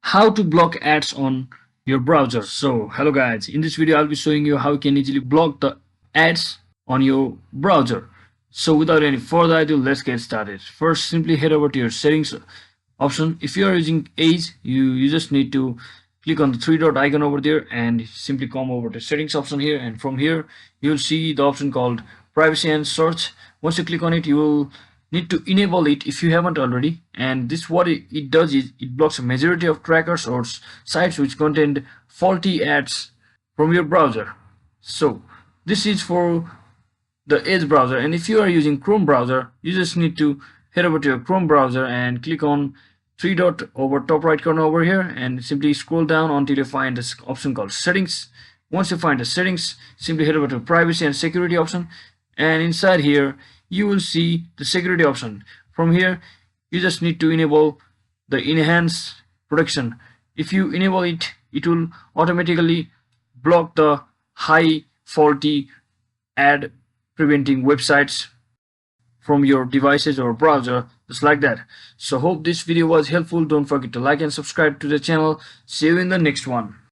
how to block ads on your browser. So hello guys, in this video I'll be showing you how you can easily block the ads on your browser. So without any further ado, let's get started. First, simply head over to your settings option. If you are using Edge, you just need to click on the three dot icon over there and simply come over to settings option here, and from here you'll see the option called privacy and search. Once you click on it, you will need to enable it if you haven't already, and this what it does is it blocks a majority of trackers or sites which contain faulty ads from your browser. So this is for the Edge browser, and if you are using Chrome browser, you just need to head over to your Chrome browser and click on three dot over top right corner over here and simply scroll down until you find this option called settings. Once you find the settings, simply head over to privacy and security option, and inside here you will see the security option. From here you just need to enable the enhance protection. If you enable it, it will automatically block the high faulty ad preventing websites from your devices or browser, just like that. So hope this video was helpful. Don't forget to like and subscribe to the channel. See you in the next one.